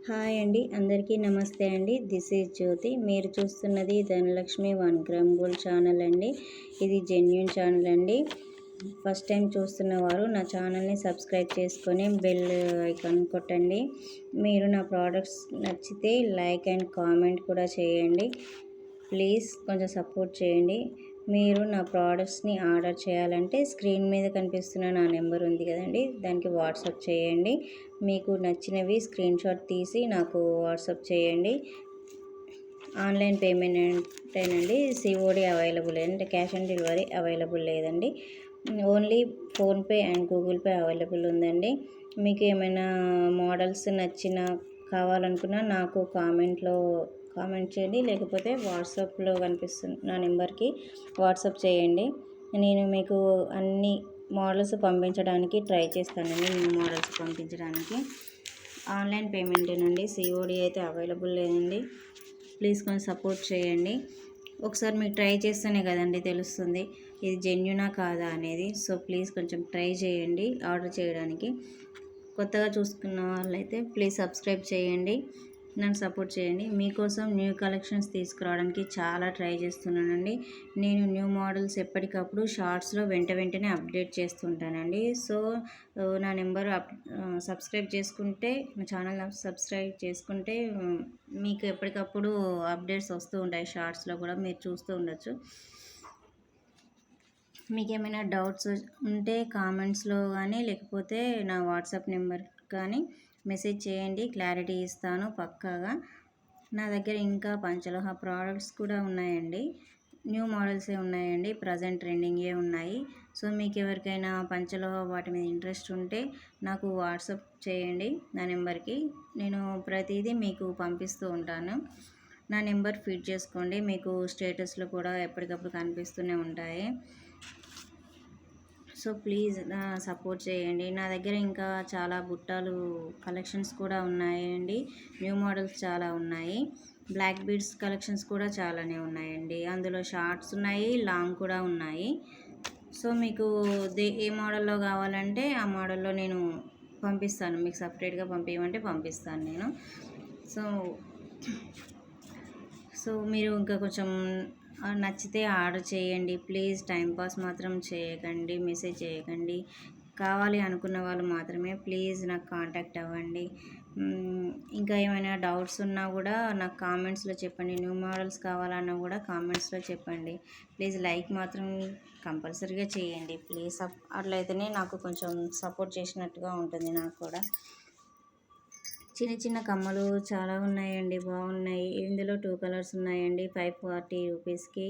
Hi అండి, అందరికీ నమస్తే అండి. దిస్ ఈజ్ జ్యోతి. మీరు చూస్తున్నది ధనలక్ష్మి 1 గ్రామ్ గోల్డ్ ఛానల్ అండి. ఇది జెన్యూన్ ఛానల్ అండి. ఫస్ట్ టైం చూస్తున్న వారు నా ఛానల్ని సబ్స్క్రైబ్ చేసుకొని బెల్ ఐకాన్ కొట్టండి. మీరు నా ప్రోడక్ట్స్ నచ్చితే లైక్ అండ్ కామెంట్ కూడా చేయండి. ప్లీజ్ కొంచెం సపోర్ట్ చేయండి. మీరు నా ప్రోడక్ట్స్ని ఆర్డర్ చేయాలంటే స్క్రీన్ మీద కనిపిస్తున్న నా నెంబర్ ఉంది కదండి, దానికి వాట్సాప్ చేయండి. మీకు నచ్చినవి స్క్రీన్ షాట్ తీసి నాకు వాట్సాప్ చేయండి. ఆన్లైన్ పేమెంటేనండి. సిఓడి అవైలబుల్ అంటే క్యాష్ ఆన్ డెలివరీ అవైలబుల్ లేదండి. Only PhonePe and Google pay available ఉందండి. మీకు ఏమైనా మోడల్స్ నచ్చిన కావాలనుకున్నా నాకు కామెంట్ చేయండి, లేకపోతే వాట్సాప్లో కనిపిస్తున్న నా నెంబర్కి వాట్సాప్ చేయండి. నేను మీకు అన్ని మోడల్స్ పంపించడానికి ట్రై చేస్తానండి. మోడల్స్ పంపించడానికి ఆన్లైన్ పేమెంటేనండి. సిఓడి అయితే అవైలబుల్ లేదండి. ప్లీజ్ కొంచెం సపోర్ట్ చేయండి. ఒకసారి మీరు ట్రై చేస్తేనే కదండి తెలుస్తుంది ఇది జెన్యూనా కాదా అనేది. సో ప్లీజ్ కొంచెం ట్రై చేయండి ఆర్డర్ చేయడానికి. కొత్తగా చూసుకున్న వాళ్ళైతే ప్లీజ్ సబ్స్క్రైబ్ చేయండి, నన్ను సపోర్ట్ చేయండి. మీకోసం న్యూ కలెక్షన్స్ తీసుకురావడానికి చాలా ట్రై చేస్తున్నానండి. నేను న్యూ మోడల్స్ ఎప్పటికప్పుడు షార్ట్స్లో వెంటనే అప్డేట్ చేస్తుంటానండి. సో నా నెంబర్ సబ్స్క్రైబ్ చేసుకుంటే, నా ఛానల్ సబ్స్క్రైబ్ చేసుకుంటే మీకు ఎప్పటికప్పుడు అప్డేట్స్ వస్తూ ఉంటాయి. షార్ట్స్లో కూడా మీరు చూస్తూ ఉండొచ్చు. మీకు ఏమైనా డౌట్స్ ఉంటే కామెంట్స్లో కానీ, లేకపోతే నా వాట్సాప్ నెంబర్ కానీ మెసేజ్ చేయండి, క్లారిటీ ఇస్తాను పక్కాగా. నా దగ్గర ఇంకా పంచలోహ ప్రోడక్ట్స్ కూడా ఉన్నాయండి. న్యూ మోడల్సే ఉన్నాయండి, ప్రజెంట్ ట్రెండింగే ఉన్నాయి. సో మీకు ఎవరికైనా పంచలోహ వాటి మీద ఇంట్రెస్ట్ ఉంటే నాకు వాట్సాప్ చేయండి నా నెంబర్కి. నేను ప్రతిదీ మీకు పంపిస్తూ ఉంటాను. నా నెంబర్ ఫీడ్ చేసుకోండి, మీకు స్టేటస్లో కూడా ఎప్పటికప్పుడు కనిపిస్తూనే ఉంటాయి. సో ప్లీజ్ సపోర్ట్ చేయండి. నా దగ్గర ఇంకా చాలా బుట్టాలు కలెక్షన్స్ కూడా ఉన్నాయండి. న్యూ మోడల్స్ చాలా ఉన్నాయి. బ్లాక్ బీడ్స్ కలెక్షన్స్ కూడా చాలానే ఉన్నాయండి. అందులో షార్ట్స్ ఉన్నాయి, లాంగ్ కూడా ఉన్నాయి. సో మీకు ఏ మోడల్లో కావాలంటే ఆ మోడల్లో నేను పంపిస్తాను. మీకు సపరేట్గా పంపించమంటే పంపిస్తాను నేను. సో మీరు ఇంకా కొంచెం నచ్చితే ఆర్డర్ చేయండి. ప్లీజ్ టైంపాస్ మాత్రం చేయకండి, మెసేజ్ చేయకండి. కావాలి అనుకున్న వాళ్ళు మాత్రమే ప్లీజ్ నాకు కాంటాక్ట్ అవ్వండి. ఇంకా ఏమైనా డౌట్స్ ఉన్నా కూడా నాకు కామెంట్స్లో చెప్పండి. న్యూ మోడల్స్ కావాలన్నా కూడా కామెంట్స్లో చెప్పండి. ప్లీజ్ లైక్ మాత్రం కంపల్సరీగా చేయండి ప్లీజ్. అట్లయితేనే నాకు కొంచెం సపోర్ట్ చేసినట్టుగా ఉంటుంది. నాకు కూడా చిన్న చిన్న కమ్మలు చాలా ఉన్నాయండి, బాగున్నాయి. ఇందులో 2 కలర్స్ ఉన్నాయండి. 540 రూపీస్కి.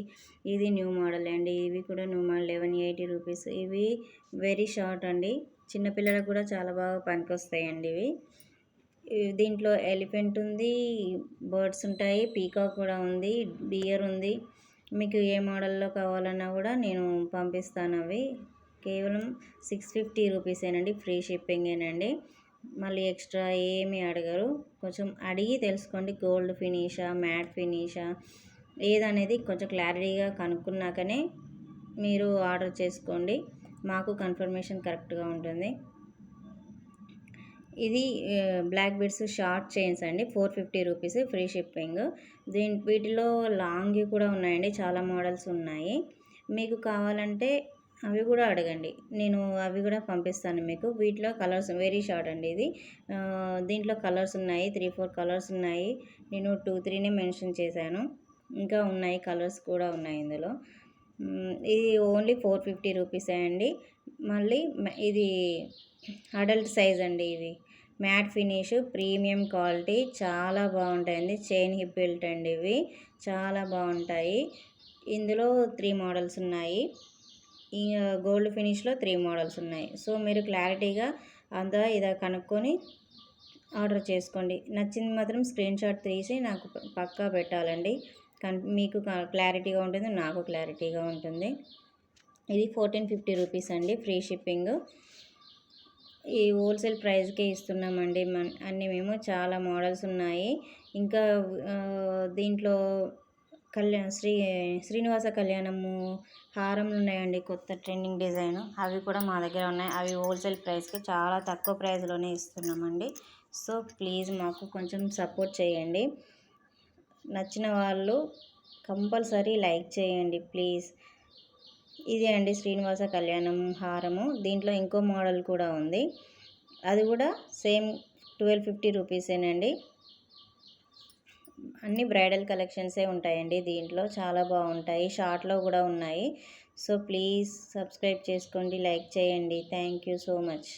ఇది న్యూ మోడల్ అండి. ఇవి కూడా న్యూ మోడల్ 1180 రూపీస్. ఇవి వెరీ షార్ట్ అండి, చిన్నపిల్లలకు కూడా చాలా బాగా పనికొస్తాయండి ఇవి. దీంట్లో ఎలిఫెంట్ ఉంది, బర్డ్స్ ఉంటాయి, పీకాక్ కూడా ఉంది, డియర్ ఉంది. మీకు ఏ మోడల్లో కావాలన్నా కూడా నేను పంపిస్తాను. అవి కేవలం 650 రూపీసేనండి, ఫ్రీ షిప్పింగేనండి. మళ్ళీ ఎక్స్ట్రా ఏమీ అడగరు. కొంచెం అడిగి తెలుసుకోండి, గోల్డ్ ఫినిషా మ్యాట్ ఫినిషా ఏదనేది కొంచెం క్లారిటీగా కనుక్కున్నాకనే మీరు ఆర్డర్ చేసుకోండి. మాకు కన్ఫర్మేషన్ కరెక్ట్గా ఉంటుంది. ఇది బ్లాక్ బీడ్స్ షార్ట్ చైన్స్ అండి, 450 రూపీస్, ఫ్రీ షిప్పింగ్. వీటిలో లాంగ్ కూడా ఉన్నాయండి, చాలా మోడల్స్ ఉన్నాయి. మీకు కావాలంటే అవి కూడా అడగండి, నేను అవి కూడా పంపిస్తాను మీకు. వీటిలో కలర్స్ వెరీ షార్ట్ అండి ఇది. దీంట్లో కలర్స్ ఉన్నాయి, 3-4 కలర్స్ ఉన్నాయి. నేను 2-3నే మెన్షన్ చేశాను, ఇంకా ఉన్నాయి కలర్స్ కూడా ఉన్నాయి ఇందులో. ఇది ఓన్లీ 450 రూపీసే అండి. మళ్ళీ ఇది అడల్ట్ సైజ్ అండి. ఇవి మ్యాట్ ఫినిష్, ప్రీమియం క్వాలిటీ, చాలా బాగుంటాయండి. చైన్ హిప్ బెల్ట్ అండి, ఇవి చాలా బాగుంటాయి. ఇందులో 3 మోడల్స్ ఉన్నాయి. ఈ గోల్డ్ ఫినిష్లో 3 మోడల్స్ ఉన్నాయి. సో మీరు క్లారిటీగా అంతా ఇదా కనుక్కొని ఆర్డర్ చేసుకోండి. నచ్చింది మాత్రం స్క్రీన్ షాట్ తీసి నాకు పక్కా పెట్టాలండి. మీకు క్లారిటీగా ఉంటుంది, నాకు క్లారిటీగా ఉంటుంది. ఇది 1450 రూపీస్ అండి, ఫ్రీ షిప్పింగ్. ఈ హోల్సేల్ ప్రైస్కే ఇస్తున్నామండి అన్నీ మేము. చాలా మోడల్స్ ఉన్నాయి. ఇంకా దీంట్లో శ్రీనివాస కళ్యాణము హారంలు ఉన్నాయండి, కొత్త ట్రెండింగ్ డిజైన్. అవి కూడా మా దగ్గర ఉన్నాయి. అవి హోల్సేల్ ప్రైస్కి చాలా తక్కువ ప్రైస్లోనే ఇస్తున్నామండి. సో ప్లీజ్ మాకు కొంచెం సపోర్ట్ చేయండి. నచ్చిన వాళ్ళు కంపల్సరీ లైక్ చేయండి ప్లీజ్. ఇదే అండి శ్రీనివాస కళ్యాణం హారము. దీంట్లో ఇంకో మోడల్ కూడా ఉంది, అది కూడా సేమ్ 1250 రూపీసేనండి. అన్ని బ్రైడల్ కలెక్షన్సే ఉంటాయండి దీంట్లో, చాలా బాగుంటాయి. షార్ట్లో కూడా ఉన్నాయి. సో ప్లీజ్ సబ్స్క్రైబ్ చేసుకోండి, లైక్ చేయండి. Thank you so much.